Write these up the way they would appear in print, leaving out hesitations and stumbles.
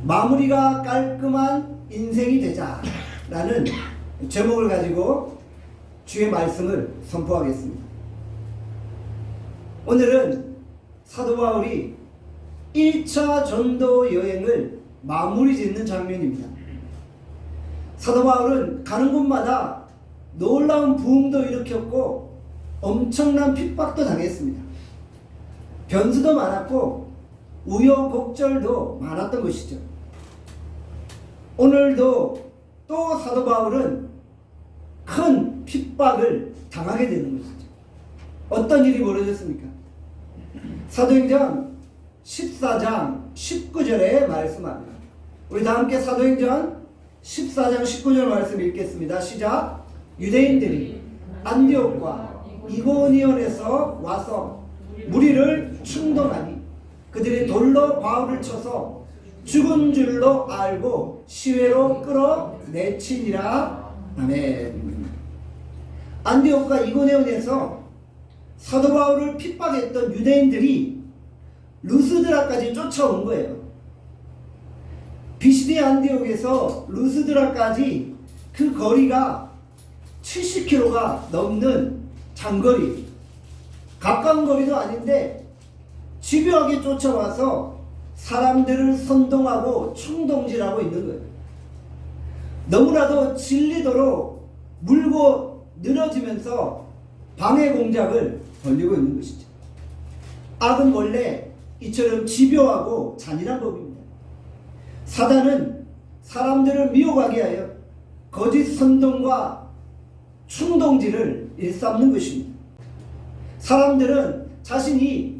마무리가 깔끔한 인생이 되자라는 제목을 가지고 주의 말씀을 선포하겠습니다. 오늘은 사도 바울이 1차 전도 여행을 마무리 짓는 장면입니다. 사도 바울은 가는 곳마다 놀라운 부흥도 일으켰고 엄청난 핍박도 당했습니다. 변수도 많았고 우여곡절도 많았던 것이죠. 오늘도 또 사도 바울은 큰 핍박을 당하게 되는 것이죠. 어떤 일이 벌어졌습니까? 사도행전 14장 19절에 말씀합니다. 우리 다 함께 사도행전 14장 19절 말씀 읽겠습니다. 시작. 유대인들이 안디옥과 이고니온에서 와서 무리를 충동하니 그들이 돌로 바울을 쳐서 죽은 줄로 알고 시외로 끌어내치니라. 아멘. 안디옥과 이고니온에서 사도 바울을 핍박했던 유대인들이 루스드라까지 쫓아온 거예요. 비시디 안디옥에서 루스드라까지 그 거리가 70km가 넘는 장거리, 가까운 거리도 아닌데 집요하게 쫓아와서 사람들을 선동하고 충동질하고 있는 거예요. 너무나도 질리도록 물고 늘어지면서 방해 공작을 벌이고 있는 것이죠. 악은 원래 이처럼 집요하고 잔인한 법입니다. 사단은 사람들을 미혹하게 하여 거짓 선동과 충동질을 일삼는 것입니다. 사람들은 자신이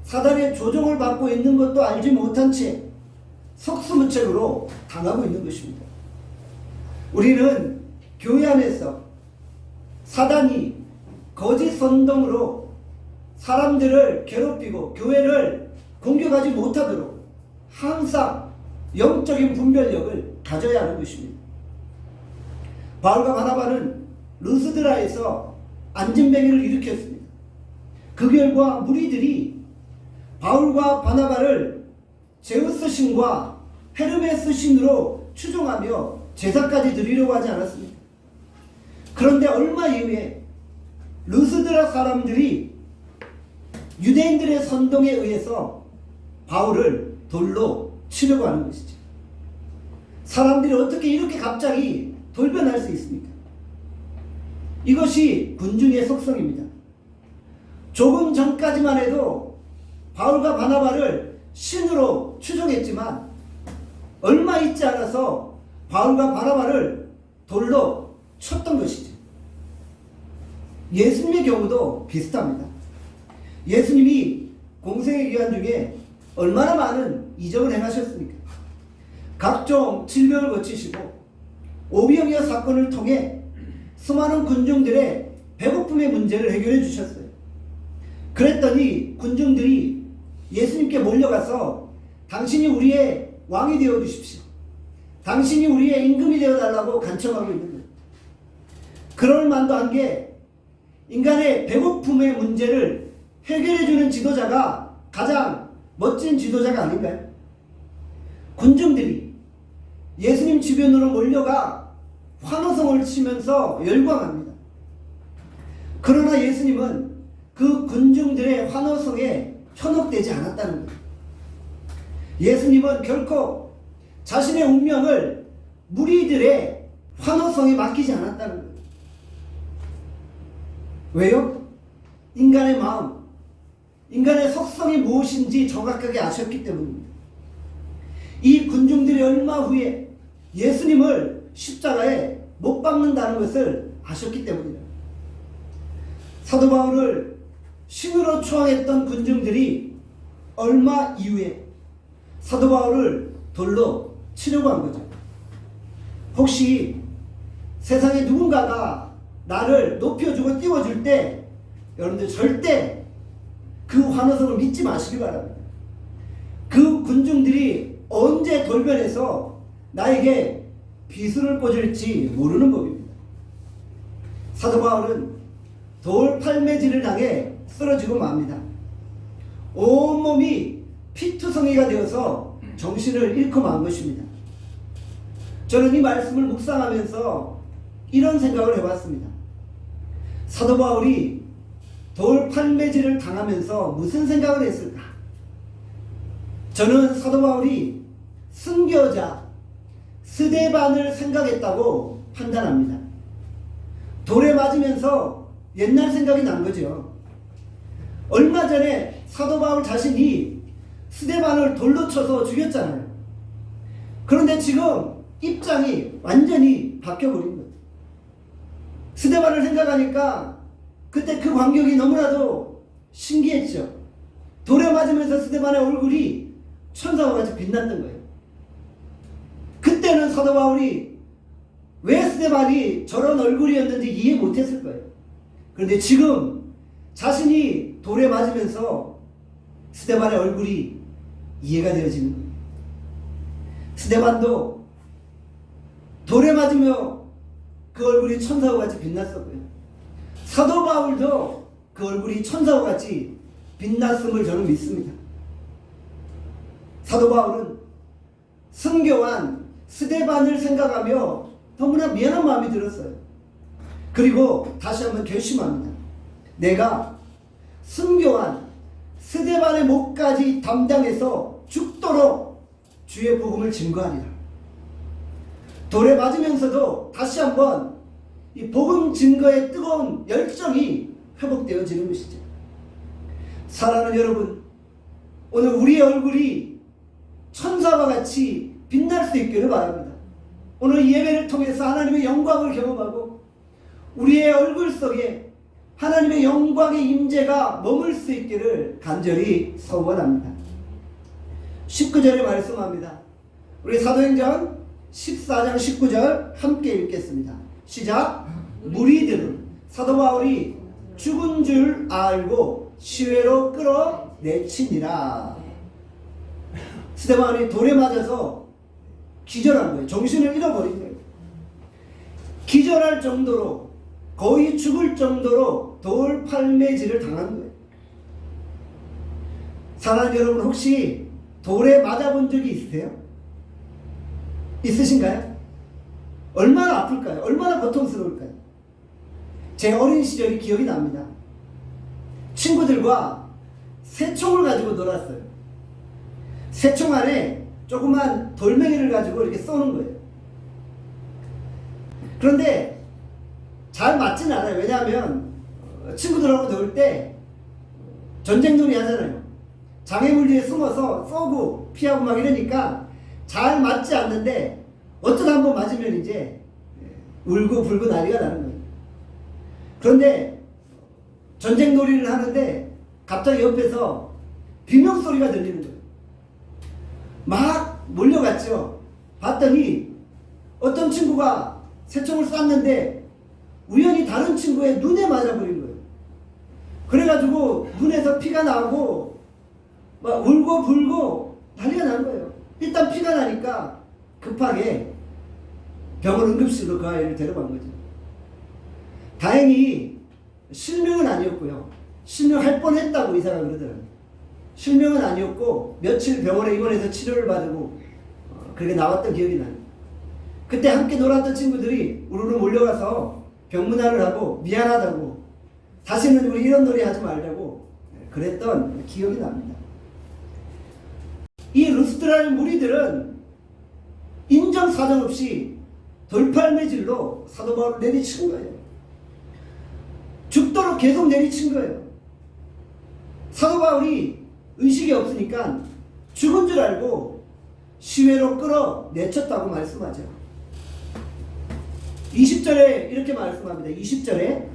사단의 조종을 받고 있는 것도 알지 못한 채 속수무책으로 당하고 있는 것입니다. 우리는 교회 안에서 사단이 거짓 선동으로 사람들을 괴롭히고 교회를 공격하지 못하도록 항상 영적인 분별력을 가져야 하는 것입니다. 바울과 바나바는 루스드라에서 안진뱅이를 일으켰습니다. 그 결과 무리들이 바울과 바나바를 제우스 신과 헤르메스 신으로 추종하며 제사까지 드리려고 하지 않았습니까? 그런데 얼마 이후에 루스드라 사람들이 유대인들의 선동에 의해서 바울을 돌로 치려고 하는 것이죠. 사람들이 어떻게 이렇게 갑자기 돌변할 수 있습니까? 이것이 군중의 속성입니다. 조금 전까지만 해도 바울과 바나바를 신으로 추종했지만 얼마 있지 않아서 바울과 바나바를 돌로 쳤던 것이죠. 예수님의 경우도 비슷합니다. 예수님이 공생의 기간 중에 얼마나 많은 이적을 행하셨습니까? 각종 질병을 고치시고 오병이어 사건을 통해 수많은 군중들의 배고픔의 문제를 해결해 주셨어요. 그랬더니 군중들이 예수님께 몰려가서 당신이 우리의 왕이 되어 주십시오. 당신이 우리의 임금이 되어 달라고 간청하고 있는 거예요. 그럴 만도 한 게 인간의 배고픔의 문제를 해결해 주는 지도자가 가장 멋진 지도자가 아닌가요? 군중들이 예수님 주변으로 몰려가 환호성을 치면서 열광합니다. 그러나 예수님은 그 군중들의 환호성에 현혹되지 않았다는 거예요. 예수님은 결코 자신의 운명을 무리들의 환호성에 맡기지 않았다는 거예요. 왜요? 인간의 마음, 인간의 속성이 무엇인지 정확하게 아셨기 때문입니다. 이 군중들이 얼마 후에 예수님을 십자가에 못 박는다는 것을 아셨기 때문입니다. 사도 바울을 신으로 추앙했던 군중들이 얼마 이후에 사도 바울을 돌로 치려고 한 거죠. 혹시 세상에 누군가가 나를 높여주고 띄워줄 때 여러분들 절대 그 환호성을 믿지 마시기 바랍니다. 그 군중들이 언제 돌변해서 나에게 비수를 꽂을지 모르는 법입니다. 사도 바울은 돌 팔매질을 당해 쓰러지고 맙니다. 온몸이 피투성이가 되어서 정신을 잃고 만 것입니다. 저는 이 말씀을 묵상하면서 이런 생각을 해봤습니다. 사도 바울이 돌 팔매질을 당하면서 무슨 생각을 했을까? 저는 사도 바울이 순교자 스데반을 생각했다고 판단합니다. 돌에 맞으면서 옛날 생각이 난 거죠. 얼마 전에 사도 바울 자신이 스데반을 돌로 쳐서 죽였잖아요. 그런데 지금 입장이 완전히 바뀌어버린 거예요. 스데반을 생각하니까 그때 그 광경이 너무나도 신기했죠. 돌에 맞으면서 스데반의 얼굴이 천사와 같이 빛났던 거예요. 그때는 사도 바울이 왜 스데반이 저런 얼굴이었는지 이해 못했을 거예요. 그런데 지금 자신이 돌에 맞으면서 스데반의 얼굴이 이해가 되어지는 거예요. 스데반도 돌에 맞으며 그 얼굴이 천사와 같이 빛났었고요. 사도 바울도 그 얼굴이 천사와 같이 빛났음을 저는 믿습니다. 사도 바울은 순교한 스데반을 생각하며 너무나 미안한 마음이 들었어요. 그리고 다시 한번 결심합니다. 내가 순교한 스데반의 목까지 담당해서 죽도록 주의 복음을 증거하리라. 돌에 맞으면서도 다시 한번 이 복음 증거의 뜨거운 열정이 회복되어지는 것이죠. 사랑하는 여러분, 오늘 우리의 얼굴이 천사와 같이 빛날 수 있기를 바랍니다. 오늘 이 예배를 통해서 하나님의 영광을 경험하고 우리의 얼굴 속에 하나님의 영광의 임재가 머물 수 있기를 간절히 소원합니다. 19절에 말씀합니다. 우리 사도행전 14장 19절 함께 읽겠습니다. 시작. 무리들은 사도 바울이 죽은 줄 알고 시외로 끌어내치니라. 스데반이 돌에 맞아서 기절한 거예요. 정신을 잃어버린 거예요. 기절할 정도로, 거의 죽을 정도로 돌 팔매질을 당한 거예요. 사랑하는 여러분, 혹시 돌에 맞아본 적이 있으세요? 있으신가요? 얼마나 아플까요? 얼마나 고통스러울까요? 제 어린 시절이 기억이 납니다. 친구들과 새총을 가지고 놀았어요. 새총 안에 조그만 돌멩이를 가지고 이렇게 쏘는 거예요. 그런데 잘 맞진 않아요. 왜냐하면 친구들하고 놀 때 전쟁놀이 하잖아요. 장애물 뒤에 숨어서 쏘고 피하고 막 이러니까 잘 맞지 않는데 어쩌다 한번 맞으면 이제 울고 불고 난리가 나는 거예요. 그런데 전쟁놀이를 하는데 갑자기 옆에서 비명소리가 들리는 거예요. 막 몰려갔죠. 봤더니 어떤 친구가 새총을 쐈는데 우연히 다른 친구의 눈에 맞아버린 거예요. 그래가지고 눈에서 피가 나고 막 울고 불고 난리가 난 거예요. 일단 피가 나니까 급하게 병원 응급실로 그 아이를 데려간 거죠. 다행히 실명은 아니었고요. 실명할 뻔했다고 의사가 그러더라고요. 실명은 아니었고 며칠 병원에 입원해서 치료를 받고 그렇게 나왔던 기억이 나요. 그때 함께 놀았던 친구들이 우르르 몰려가서 병문안을 하고 미안하다고 다시는 우리 이런 놀이 하지 말자고 그랬던 기억이 납니다. 이 루스드라의 무리들은 인정사정 없이 돌팔매질로 사도 바울을 내리친 거예요. 죽도록 계속 내리친 거예요. 사도 바울이 의식이 없으니까 죽은 줄 알고 시외로 끌어내쳤다고 말씀하죠. 20절에 이렇게 말씀합니다. 20절에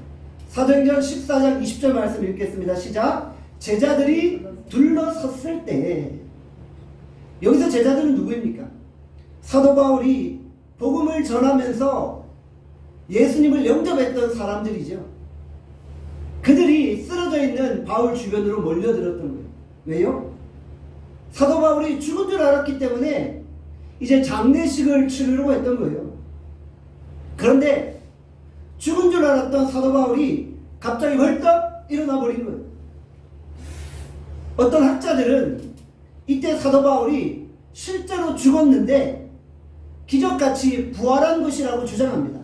사도행전 14장 20절 말씀 읽겠습니다. 시작. 제자들이 둘러섰을 때, 여기서 제자들은 누구입니까? 사도 바울이 복음을 전하면서 예수님을 영접했던 사람들이죠. 그들이 쓰러져 있는 바울 주변으로 몰려들었던 거예요. 왜요? 사도 바울이 죽은 줄 알았기 때문에 이제 장례식을 치르려고 했던 거예요. 그런데 죽은 줄 알았던 사도 바울이 갑자기 벌떡 일어나 버린 거예요. 어떤 학자들은 이때 사도 바울이 실제로 죽었는데 기적같이 부활한 것이라고 주장합니다.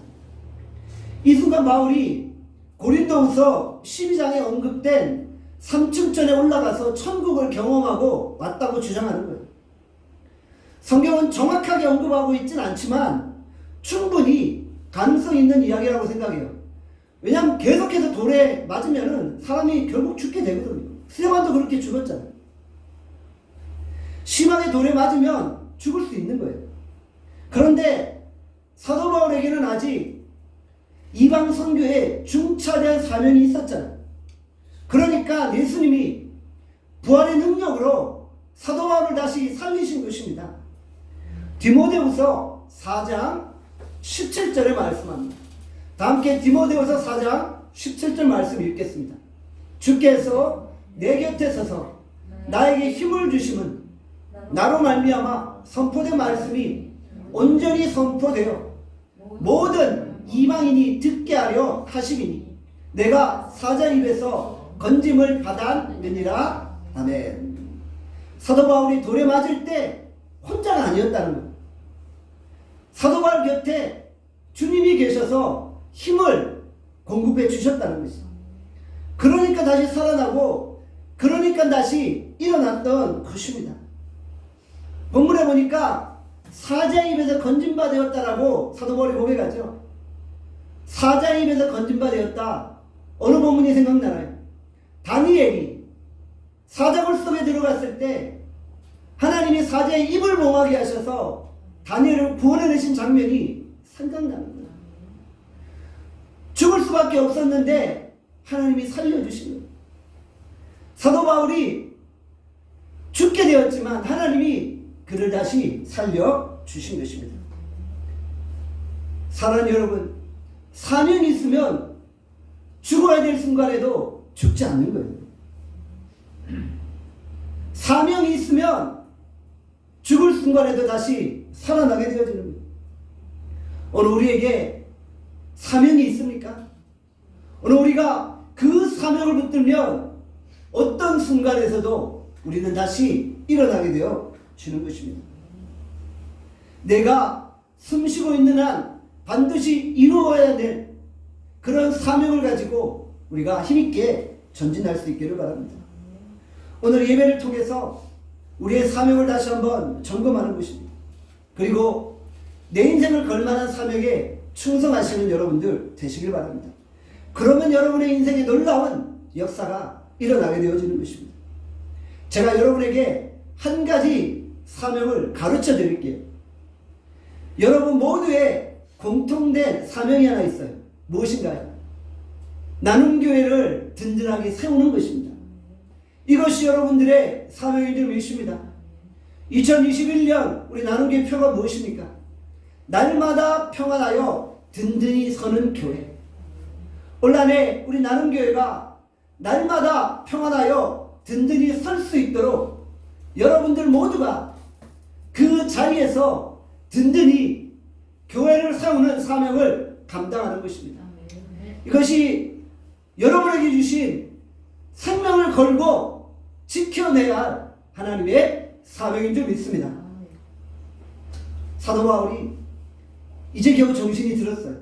이 순간 바울이 고린도후서 12장에 언급된 3층전에 올라가서 천국을 경험하고 왔다고 주장하는 거예요. 성경은 정확하게 언급하고 있진 않지만 충분히 가능성 있는 이야기라고 생각해요. 왜냐하면 계속해서 돌에 맞으면 사람이 결국 죽게 되거든요. 스테반도 그렇게 죽었잖아요. 심하게 돌에 맞으면 죽을 수 있는 거예요. 그런데 사도 바울에게는 아직 이방 선교에 중차대한 사명이 있었잖아요. 그러니까 예수님이 부활의 능력으로 사도 바울을 다시 살리신 것입니다. 디모데후서 4장 17절에 말씀합니다. 다 함께 디모데후서 4장 17절 말씀 읽겠습니다. 주께서 내 곁에 서서 나에게 힘을 주심은 나로 말미암아 선포된 말씀이 온전히 선포되어 모든 이방인이 듣게 하려 하심이니 내가 사자 입에서 건짐을 받았느니라. 아멘. 사도 바울이 돌에 맞을 때 혼자가 아니었다는 거예요. 사도 바울 곁에 주님이 계셔서 힘을 공급해 주셨다는 것이죠. 그러니까 다시 살아나고 그러니까 다시 일어났던 것입니다. 본문에 보니까 사자의 입에서 건진바 되었다라고 사도 바울이 고백하죠. 사자의 입에서 건진바 되었다. 어느 본문이 생각나나요? 다니엘이 사자굴 속에 들어갔을 때 하나님이 사자의 입을 몽하게 하셔서 다니엘을 구원해내신 장면이 생각나는 거예요. 죽을 수밖에 없었는데 하나님이 살려주신 거예요. 사도 바울이 죽게 되었지만 하나님이 그를 다시 살려주신 것입니다. 사랑하는 여러분, 사명이 있으면 죽어야 될 순간에도 죽지 않는 거예요. 사명이 있으면 죽을 순간에도 다시 살아나게 되어지는 거예요. 오늘 우리에게 사명이 있습니까? 오늘 우리가 그 사명을 붙들면 어떤 순간에서도 우리는 다시 일어나게 되어 주는 것입니다. 내가 숨쉬고 있는 한 반드시 이루어야 될 그런 사명을 가지고 우리가 힘있게 전진할 수 있기를 바랍니다. 오늘 예배를 통해서 우리의 사명을 다시 한번 점검하는 것입니다. 그리고 내 인생을 걸만한 사명에 충성하시는 여러분들 되시길 바랍니다. 그러면 여러분의 인생에 놀라운 역사가 일어나게 되어지는 것입니다. 제가 여러분에게 한 가지 사명을 가르쳐 드릴게요. 여러분 모두의 공통된 사명이 하나 있어요. 무엇인가요? 나눔교회를 든든하게 세우는 것입니다. 이것이 여러분들의 사명인 줄 믿습니다. 2021년 우리 나눔교회 표가 무엇입니까? 날마다 평안하여 든든히 서는 교회. 올 한해 우리 나눔교회가 날마다 평안하여 든든히 설 수 있도록 여러분들 모두가 그 자리에서 든든히 교회를 세우는 사명을 감당하는 것입니다. 이것이 여러분에게 주신 생명을 걸고 지켜내야 할 하나님의 사명인 줄 믿습니다. 사도 바울이 이제 겨우 정신이 들었어요.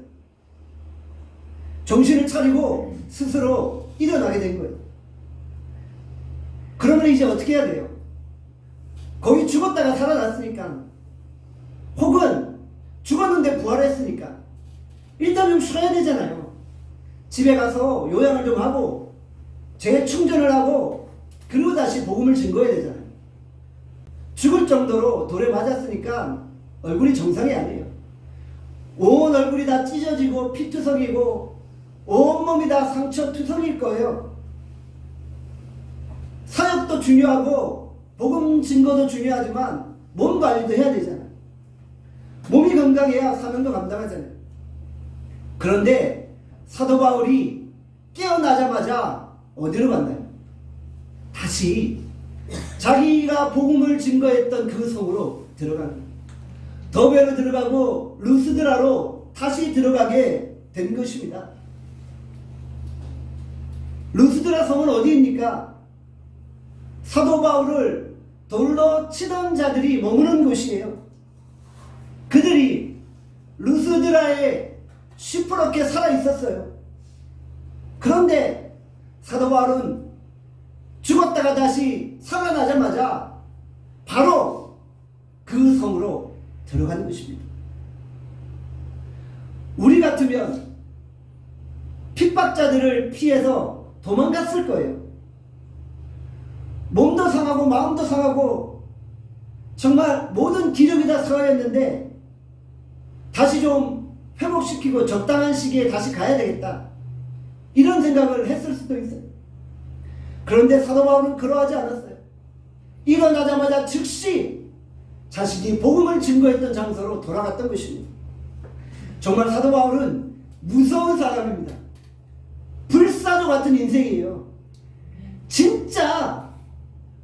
정신을 차리고 스스로 일어나게 된 거예요. 그러면 이제 어떻게 해야 돼요? 거기 죽었다가 살아났으니까, 혹은 죽었는데 부활했으니까 일단 좀 쉬어야 되잖아요. 집에 가서 요양을 좀 하고 재충전을 하고 그리고 다시 복음을 증거해야 되잖아요. 죽을 정도로 돌에 맞았으니까 얼굴이 정상이 아니에요. 온 얼굴이 다 찢어지고 피투성이고 온몸이 다 상처투성일 거예요. 사역도 중요하고 복음 증거도 중요하지만 몸 관리도 해야 되잖아요. 몸이 건강해야 사명도 감당하잖아요. 그런데 사도 바울이 깨어나자마자 어디로 갔나요? 다시 자기가 복음을 증거했던 그 성으로 들어가는 거예요. 더베로 들어가고 루스드라로 다시 들어가게 된 것입니다. 루스드라 성은 어디입니까? 사도 바울을 돌로 치던 자들이 머무는 곳이에요. 그들이 루스드라에 시퍼렇게 살아 있었어요. 그런데 사도 바울은 죽었다가 다시 살아나자마자 바로 그 성으로 들어가는 것입니다. 우리 같으면 핍박자들을 피해서 도망갔을 거예요. 몸도 상하고 마음도 상하고 정말 모든 기력이 다 상하였는데 다시 좀 회복시키고 적당한 시기에 다시 가야 되겠다, 이런 생각을 했을 수도 있어요. 그런데 사도 바울은 그러하지 않았어요. 일어나자마자 즉시 자신이 복음을 증거했던 장소로 돌아갔던 것입니다. 정말 사도 바울은 무서운 사람입니다. 불사조 같은 인생이에요. 진짜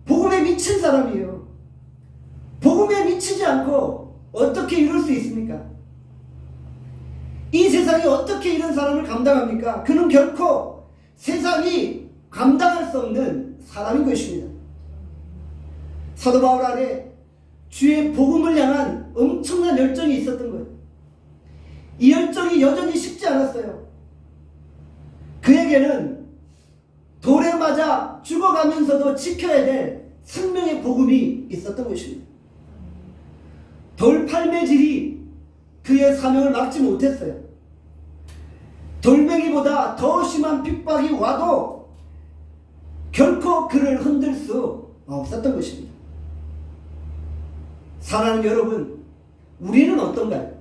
복음에 미친 사람이에요. 복음에 미치지 않고 어떻게 이룰 수 있습니까? 이 세상이 어떻게 이런 사람을 감당합니까? 그는 결코 세상이 감당할 수 없는 사람인 것입니다. 사도 바울 안에 주의 복음을 향한 엄청난 열정이 있었던 거예요. 이 열정이 여전히 식지 않았어요. 그에게는 돌에 맞아 죽어가면서도 지켜야 될 생명의 복음이 있었던 것입니다. 돌팔매질이 그의 사명을 막지 못했어요. 돌멩이보다 더 심한 핍박이 와도 결코 그를 흔들 수 없었던 것입니다. 사랑하는 여러분, 우리는 어떤가요?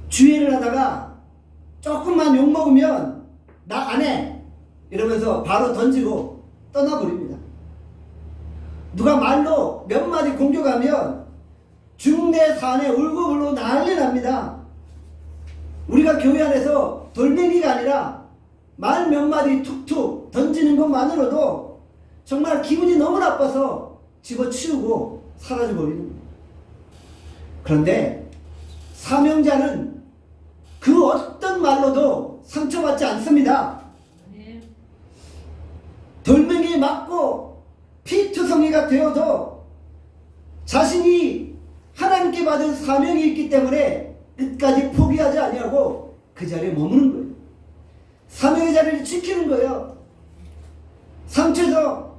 주의를 하다가 조금만 욕먹으면 나 안 해 이러면서 바로 던지고 떠나버립니다. 누가 말로 몇 마디 공격하면 중내 산에 울고불고 난리 납니다. 우리가 교회 안에서 돌멩이가 아니라 말 몇 마디 툭툭 던지는 것만으로도 정말 기분이 너무 나빠서 집어치우고 사라져버리는 거예요. 그런데 사명자는 그 어떤 말로도 상처받지 않습니다. 돌멩이에 맞고 피투성이가 되어도 자신이 하나님께 받은 사명이 있기 때문에 끝까지 포기하지 아니하고 그 자리에 머무는 거예요. 사명의 자리를 지키는 거예요. 상처에서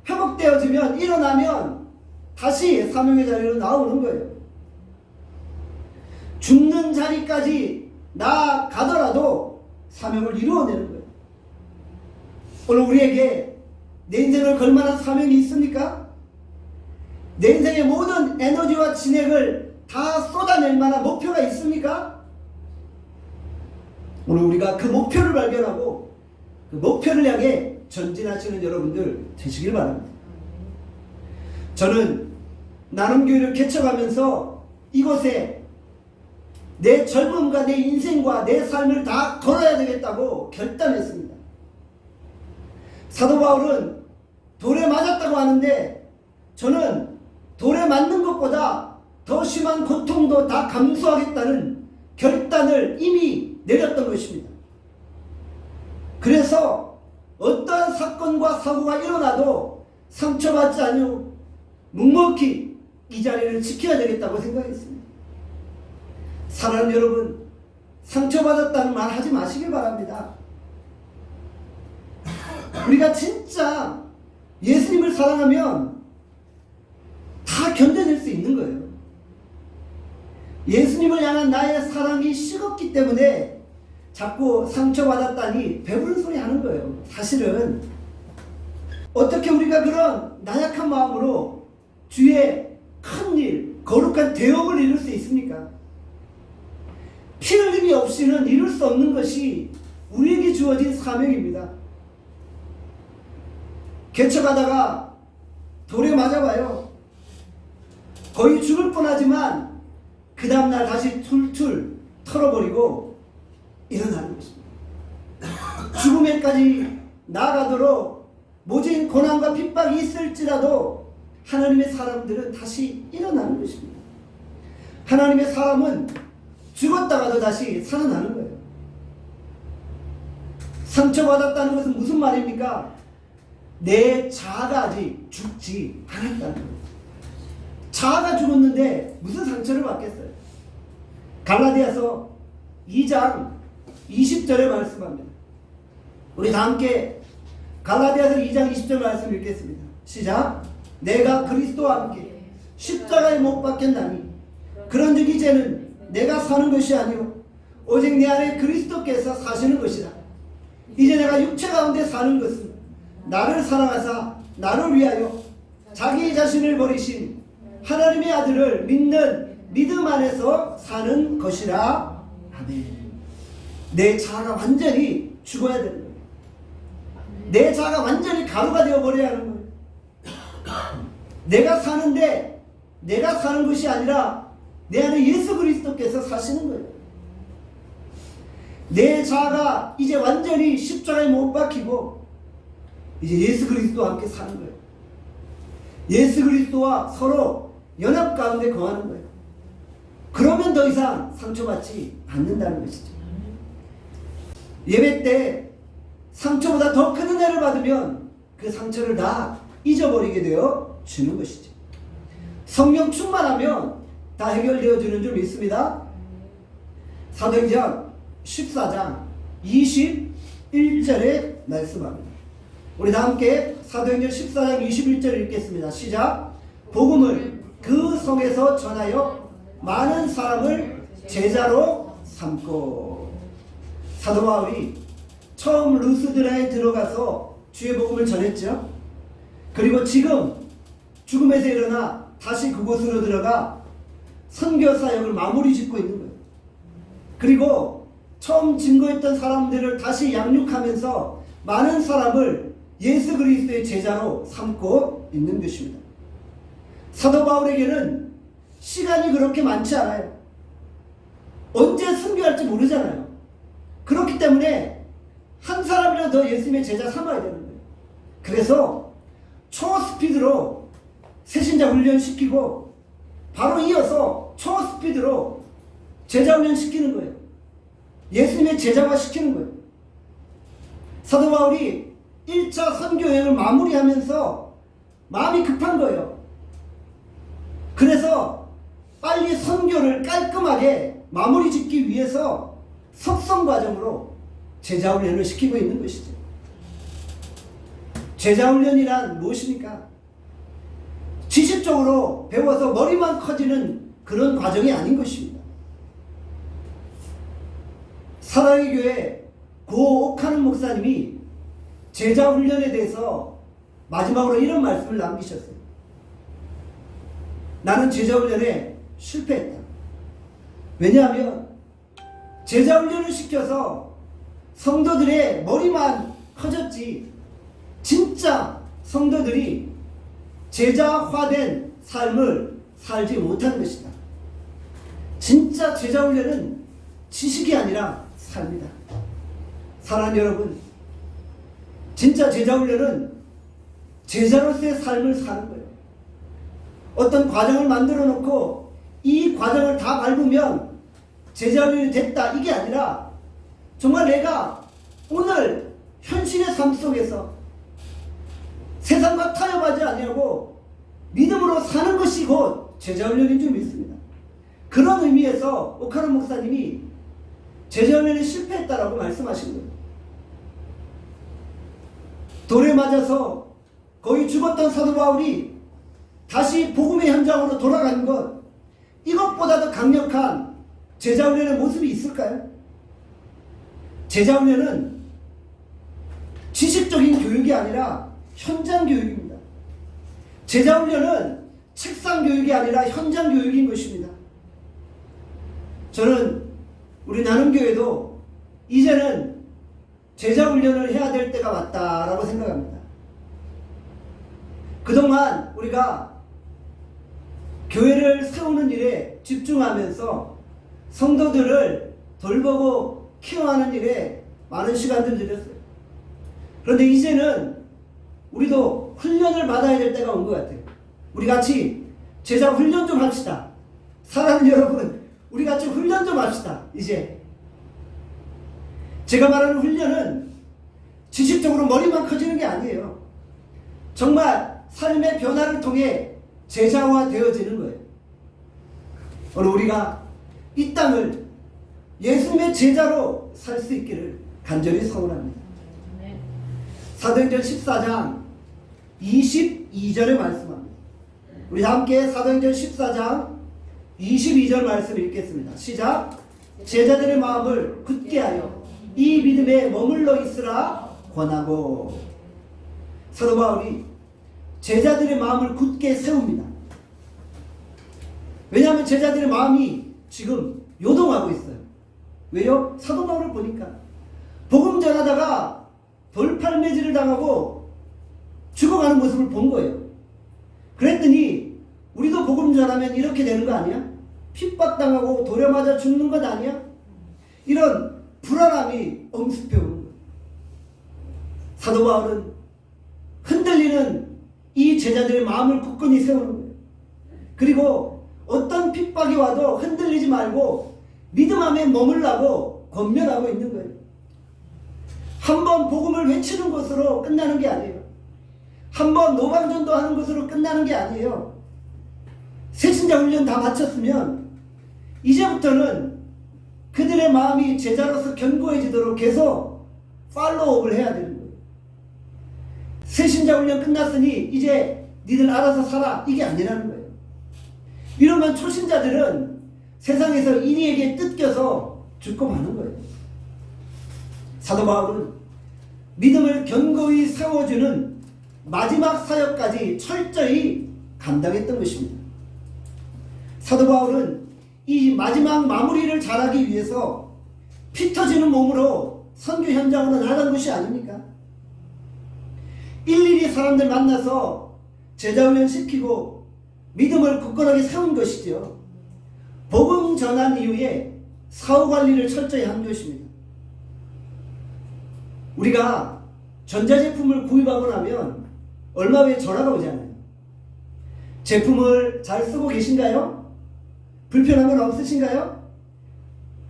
회복되어지면, 일어나면 다시 사명의 자리로 나오는 거예요. 죽는 자리까지 나아가더라도 사명을 이루어내는 거예요. 오늘 우리에게 내 인생을 걸만한 사명이 있습니까? 내 인생의 모든 에너지와 진액을 다 쏟아낼 만한 목표가 있습니까? 오늘 우리가 그 목표를 발견하고 그 목표를 향해 전진하시는 여러분들 되시길 바랍니다. 저는 나눔교회를 개척하면서 이곳에 내 젊음과 내 인생과 내 삶을 다 걸어야 되겠다고 결단했습니다. 사도 바울은 돌에 맞았다고 하는데 저는 돌에 맞는 것보다 더 심한 고통도 다 감수하겠다는 결단을 이미 내렸던 것입니다. 그래서 어떠한 사건과 사고가 일어나도 상처받지 않고 묵묵히 이 자리를 지켜야 되겠다고 생각했습니다. 사랑하는 여러분, 상처받았다는 말 하지 마시길 바랍니다. 우리가 진짜 예수님을 사랑하면 다 견뎌낼 수 있는 거예요. 예수님을 향한 나의 사랑이 식었기 때문에 자꾸 상처받았다니 배부른 소리 하는 거예요. 사실은 어떻게 우리가 그런 나약한 마음으로 주의 큰일, 거룩한 대업을 이룰 수 있습니까? 피 흘림이 없이는 이룰 수 없는 것이 우리에게 주어진 사명입니다. 개척하다가 돌에 맞아봐요. 거의 죽을 뻔하지만 그 다음날 다시 툴툴 털어버리고 일어나는 것입니다. 죽음에까지 나아가도록 모진 고난과 핍박이 있을지라도 하나님의 사람들은 다시 일어나는 것입니다. 하나님의 사람은 죽었다가도 다시 살아나는 거예요. 상처받았다는 것은 무슨 말입니까? 내 자아가 아직 죽지 않았다는 거예요. 자아가 죽었는데 무슨 상처를 받겠어요? 갈라디아서 2장 20절에 말씀합니다. 우리 다 함께 갈라디아서 2장 20절 말씀 읽겠습니다. 시작. 내가 그리스도와 함께 십자가에 못 박혔나니 그런즉 이제는 내가 사는 것이 아니요 오직 내 안에 그리스도께서 사시는 것이다. 이제 내가 육체 가운데 사는 것은 나를 사랑하사 나를 위하여 자기 자신을 버리신 하나님의 아들을 믿는 믿음 안에서 사는 것이라. 아멘. 내 자아가 완전히 죽어야 되는 거예요. 내 자아가 완전히 가루가 되어버려야 하는 거예요. 내가 사는데 내가 사는 것이 아니라 내 안에 예수 그리스도께서 사시는 거예요. 내 자아가 이제 완전히 십자가에 못 박히고 이제 예수 그리스도와 함께 사는 거예요. 예수 그리스도와 서로 연합 가운데 거하는 거예요. 그러면 더 이상 상처받지 않는다는 것이죠. 예배 때 상처보다 더 큰 은혜를 받으면 그 상처를 다 잊어버리게 되어 주는 것이죠. 성령 충만하면 다 해결되어 주는 줄 믿습니다. 사도행전 14장 21절에 말씀합니다. 우리 다 함께 사도행전 14장 21절 읽겠습니다. 시작. 복음을 그 성에서 전하여 많은 사람을 제자로 삼고. 사도 바울이 처음 루스드라에 들어가서 주의 복음을 전했죠. 그리고 지금 죽음에서 일어나 다시 그곳으로 들어가 선교 사역을 마무리 짓고 있는 거예요. 그리고 처음 증거했던 사람들을 다시 양육하면서 많은 사람을 예수 그리스도의 제자로 삼고 있는 것입니다. 사도 바울에게는 시간이 그렇게 많지 않아요. 언제 순교할지 모르잖아요. 그렇기 때문에 한 사람이라도 더 예수님의 제자 삼아야 되는 거예요. 그래서 초스피드로 새신자 훈련시키고 바로 이어서 초스피드로 제자 훈련시키는 거예요. 예수님의 제자화 시키는 거예요. 사도 바울이 1차 선교 여행을 마무리하면서 마음이 급한 거예요. 그래서 빨리 선교를 깔끔하게 마무리 짓기 위해서 석성 과정으로 제자 훈련을 시키고 있는 것이죠. 제자 훈련이란 무엇입니까? 지식적으로 배워서 머리만 커지는 그런 과정이 아닌 것입니다. 사랑의 교회 고 옥하는 목사님이 제자 훈련에 대해서 마지막으로 이런 말씀을 남기셨어요. 나는 제자 훈련에 실패했다. 왜냐하면 제자 훈련을 시켜서 성도들의 머리만 커졌지 진짜 성도들이 제자화된 삶을 살지 못하는 것이다. 진짜 제자 훈련은 지식이 아니라 삶이다. 사랑하는 여러분, 진짜 제자 훈련은 제자로서의 삶을 사는 거예요. 어떤 과정을 만들어 놓고 이 과정을 다 밟으면 제자 훈련이 됐다, 이게 아니라 정말 내가 오늘 현실의 삶 속에서 세상과 타협하지 아니하고 믿음으로 사는 것이 곧 제자 훈련인 줄 믿습니다. 그런 의미에서 오카노 목사님이 제자 훈련에 실패했다라고 말씀하신 거예요. 돌에 맞아서 거의 죽었던 사도 바울이 다시 복음의 현장으로 돌아가는 것, 이것보다 더 강력한 제자 훈련의 모습이 있을까요? 제자 훈련은 지식적인 교육이 아니라 현장 교육입니다. 제자 훈련은 책상 교육이 아니라 현장 교육인 것입니다. 저는 우리 나눔교회도 이제는 제자 훈련을 해야 될 때가 왔다라고 생각합니다. 그동안 우리가 교회를 세우는 일에 집중하면서 성도들을 돌보고 케어하는 일에 많은 시간을 들였어요. 그런데 이제는 우리도 훈련을 받아야 될 때가 온 것 같아요. 우리 같이 제자 훈련 좀 합시다. 사랑하는 여러분, 우리 같이 훈련 좀 합시다. 이제 제가 말하는 훈련은 지식적으로 머리만 커지는 게 아니에요. 정말 삶의 변화를 통해 제자화 되어지는 거예요. 오늘 우리가 이 땅을 예수님의 제자로 살 수 있기를 간절히 소원합니다. 사도행전 14장 22절의 말씀합니다. 우리 함께 사도행전 14장 22절 말씀을 읽겠습니다. 시작. 제자들의 마음을 굳게 하여 이 믿음에 머물러 있으라 권하고. 사도 바울이 제자들의 마음을 굳게 세웁니다. 왜냐하면 제자들의 마음이 지금 요동하고 있어요. 왜요? 사도 바울을 보니까 복음 전하다가 돌팔매질을 당하고 죽어가는 모습을 본 거예요. 그랬더니 우리도 복음 전하면 이렇게 되는 거 아니야? 핍박당하고 돌에 맞아 죽는 것 아니야? 이런 불안함이 엄습해 오는 거예요. 사도 바울은 흔들리는 이 제자들의 마음을 굳건히 세우는 거예요. 그리고 어떤 핍박이 와도 흔들리지 말고 믿음 안에 머물라고 권면하고 있는 거예요. 한번 복음을 외치는 것으로 끝나는 게 아니에요. 한번 노방전도 하는 것으로 끝나는 게 아니에요. 새신자 훈련 다 마쳤으면 이제부터는 그들의 마음이 제자로서 견고해지도록 계속 팔로우업을 해야 되는 거예요. 새신자 훈련 끝났으니 이제 니들 알아서 살아, 이게 아니라는 거예요. 이러면 초신자들은 세상에서 인위에게 뜯겨서 죽고 마는 거예요. 사도 바울은 믿음을 견고히 세워주는 마지막 사역까지 철저히 감당했던 것입니다. 사도 바울은 이 마지막 마무리를 잘하기 위해서 피 터지는 몸으로 선교 현장으로 나간 것이 아닙니까? 일일이 사람들 만나서 제자훈련 시키고 믿음을 굳건하게 세운 것이죠. 복음 전한 이후에 사후관리를 철저히 한 것입니다. 우리가 전자제품을 구입하고 나면 얼마 후에 전화가 오잖아요. 제품을 잘 쓰고 계신가요? 불편한 건 없으신가요?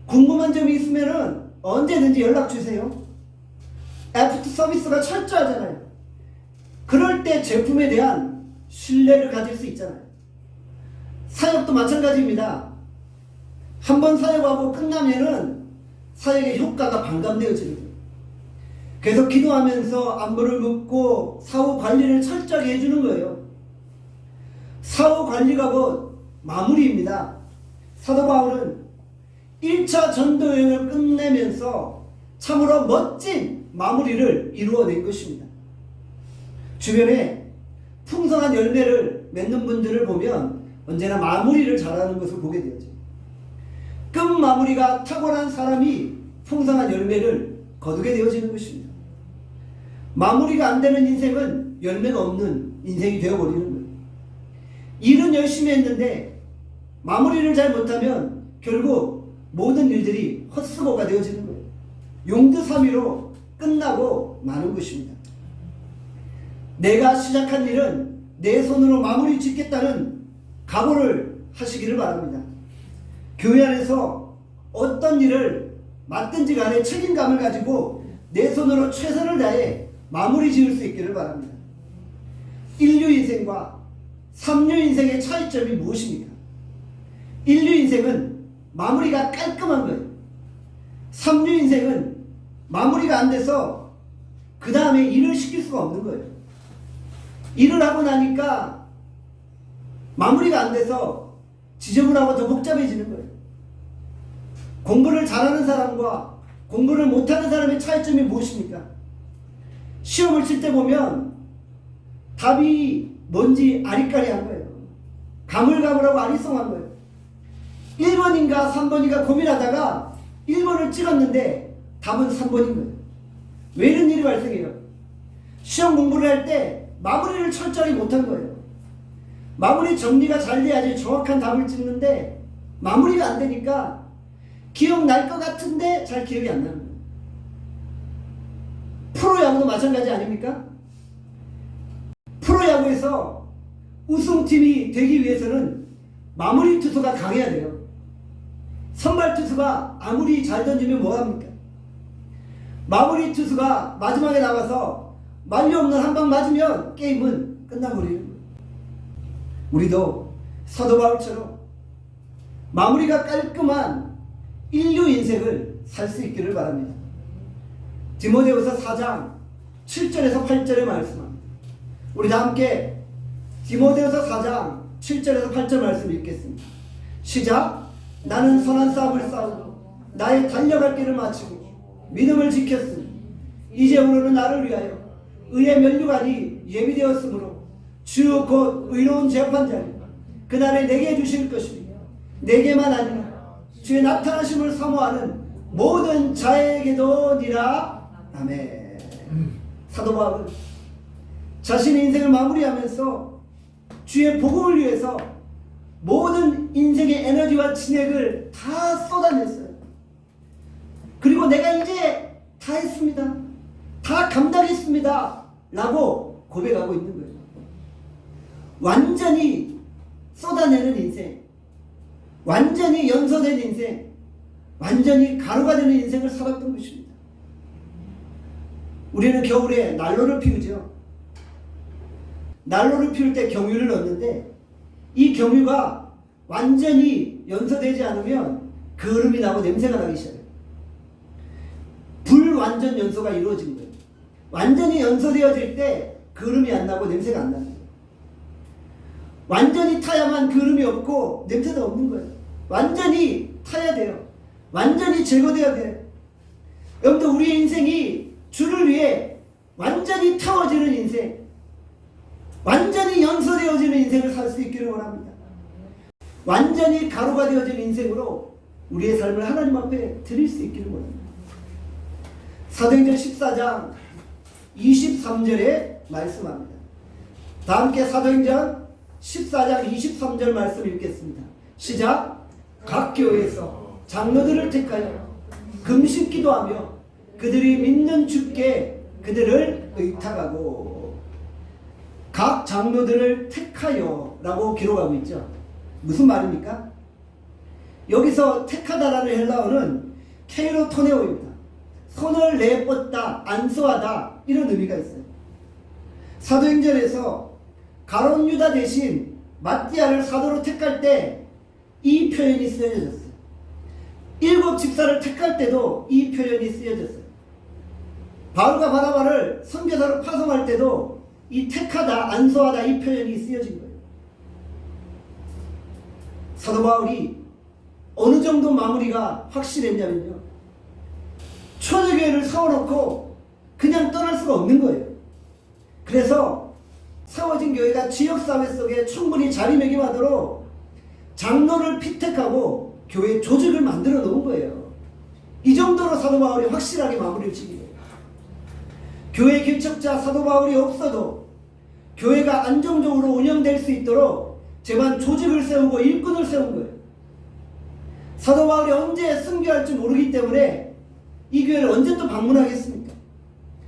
궁금한 점이 있으면 언제든지 연락 주세요. 애프터 서비스가 철저하잖아요. 그럴 때 제품에 대한 신뢰를 가질 수 있잖아요. 사역도 마찬가지입니다. 한번 사역하고 끝나면은 사역의 효과가 반감되어지는 거예요. 계속 기도하면서 안부를 묻고 사후 관리를 철저하게 해주는 거예요. 사후 관리가 곧 마무리입니다. 사도 바울은 1차 전도 여행을 끝내면서 참으로 멋진 마무리를 이루어낸 것입니다. 주변에 풍성한 열매를 맺는 분들을 보면 언제나 마무리를 잘하는 것을 보게 되죠. 끝 마무리가 탁월한 사람이 풍성한 열매를 거두게 되어지는 것입니다. 마무리가 안 되는 인생은 열매가 없는 인생이 되어버리는 거예요. 일은 열심히 했는데 마무리를 잘 못하면 결국 모든 일들이 헛수고가 되어지는 거예요. 용두사미로 끝나고 마는 것입니다. 내가 시작한 일은 내 손으로 마무리 짓겠다는 각오를 하시기를 바랍니다. 교회 안에서 어떤 일을 맡든지 간에 책임감을 가지고 내 손으로 최선을 다해 마무리 지을 수 있기를 바랍니다. 인류 인생과 삼류 인생의 차이점이 무엇입니까? 인류 인생은 마무리가 깔끔한 거예요. 삼류 인생은 마무리가 안 돼서 그 다음에 일을 시킬 수가 없는 거예요. 일을 하고 나니까 마무리가 안 돼서 지저분하고 더 복잡해지는 거예요. 공부를 잘하는 사람과 공부를 못하는 사람의 차이점이 무엇입니까? 시험을 칠 때 보면 답이 뭔지 아리까리한 거예요. 가물가물하고 아리송한 거예요. 1번인가 3번인가 고민하다가 1번을 찍었는데 답은 3번인 거예요. 왜 이런 일이 발생해요? 시험 공부를 할 때 마무리를 철저히 못한 거예요. 마무리 정리가 잘 돼야지 정확한 답을 찍는데 마무리가 안 되니까 기억날 것 같은데 잘 기억이 안 나는 거예요. 프로야구도 마찬가지 아닙니까? 프로야구에서 우승팀이 되기 위해서는 마무리 투수가 강해야 돼요. 선발 투수가 아무리 잘 던지면 뭐합니까? 마무리 투수가 마지막에 나가서 만류 없는 한 방 맞으면 게임은 끝나버리는 거예요. 우리도 사도 바울처럼 마무리가 깔끔한 인류 인생을 살 수 있기를 바랍니다. 디모데후서 4장 7절에서 8절의 말씀입니다. 우리 다 함께 디모데후서 4장 7절에서 8절 말씀 읽겠습니다. 시작. 나는 선한 싸움을 싸우고 나의 달려갈 길을 마치고 믿음을 지켰으니 이제부로는 나를 위하여 의의 면류관이 예비되었으므로 주 곧 의로운 재판자니 그날에 내게 주실 것이니 내게만 아니라 주의 나타나심을 사모하는 모든 자에게도 니라. 아멘. 사도 바울은 자신의 인생을 마무리하면서 주의 복음을 위해서 모든 인생의 에너지와 진액을 다 쏟아냈어요. 그리고 내가 이제 다 했습니다, 다 감당했습니다 라고 고백하고 있는 거예요. 완전히 쏟아내는 인생, 완전히 연소된 인생, 완전히 가루가 되는 인생을 살았던 것입니다. 우리는 겨울에 난로를 피우죠. 난로를 피울 때 경유를 넣는데 이 경유가 완전히 연소되지 않으면 그을음이 나고 냄새가 나기 시작해요. 불완전 연소가 이루어진 거예요. 완전히 연소되어질 때 그을음이 안 나고 냄새가 안 나는 거예요. 완전히 타야만 그을음이 없고 냄새도 없는 거예요. 완전히 타야 돼요. 완전히 제거되어야 돼요. 여러분들, 우리 인생이 주를 위해 완전히 태워지는 인생, 완전히 연소되어지는 인생을 살 수 있기를 원합니다. 완전히 가루가 되어지는 인생으로 우리의 삶을 하나님 앞에 드릴 수 있기를 원합니다. 사도행전 14장 23절에 말씀합니다. 다 함께 사도행전 14장 23절 말씀 읽겠습니다. 시작. 각 교회에서 장로들을 택하여 금식 기도하며 그들이 믿는 주께 그들을 의탁하고. 각 장로들을 택하여 라고 기록하고 있죠. 무슨 말입니까? 여기서 택하다라는 헬라어는 케이로토네오입니다. 손을 내뻗다, 안수하다, 이런 의미가 있어요. 사도행전에서 가룟 유다 대신 마띠아를 사도로 택할 때 이 표현이 쓰여졌어요. 7 집사를 택할 때도 이 표현이 쓰여졌어요. 바울과 바나바를 선교사로 파송할 때도 이 택하다, 안수하다, 이 표현이 쓰여진 거예요. 사도 바울이 어느 정도 마무리가 확실했냐면요, 초대교회를 세워놓고 그냥 떠날 수가 없는 거예요. 그래서 세워진 교회가 지역사회 속에 충분히 자리매김하도록 장로를 피택하고 교회 조직을 만들어 놓은 거예요. 이 정도로 사도 바울이 확실하게 마무리를 지은 거예요. 교회 개척자 사도 바울이 없어도 교회가 안정적으로 운영될 수 있도록 제반 조직을 세우고 일꾼을 세운 거예요. 사도 바울이 언제 순교할지 모르기 때문에 이 교회를 언제 또 방문하겠습니까?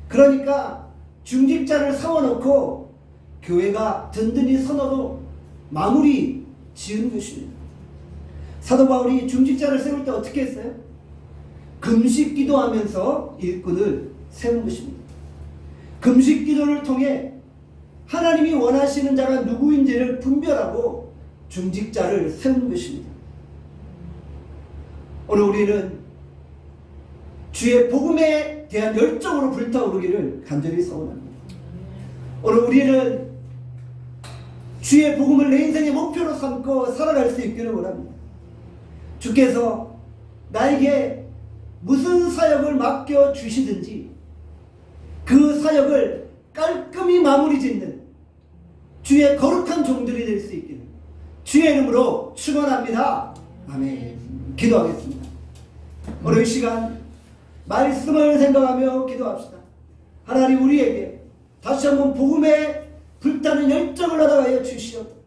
그러니까 중직자를 세워놓고 교회가 든든히 서너도 마무리 지은 것입니다. 사도 바울이 중직자를 세울 때 어떻게 했어요? 금식 기도하면서 일꾼을 세운 것입니다. 금식 기도를 통해 하나님이 원하시는 자가 누구인지를 분별하고 중직자를 세운 것입니다. 오늘 우리는 주의 복음에 대한 열정으로 불타오르기를 간절히 소원합니다. 오늘 우리는 주의 복음을 내 인생의 목표로 삼고 살아갈 수 있기를 원합니다. 주께서 나에게 무슨 사역을 맡겨주시든지 그 사역을 깔끔히 마무리 짓는 주의 거룩한 종들이 될 수 있기를 주의 이름으로 축원합니다. 아멘. 기도하겠습니다. 오늘 이 시간 말씀을 생각하며 기도합시다. 하나님, 우리에게 다시 한번 복음에 불타는 열정을 얻어가여 주시옵소서.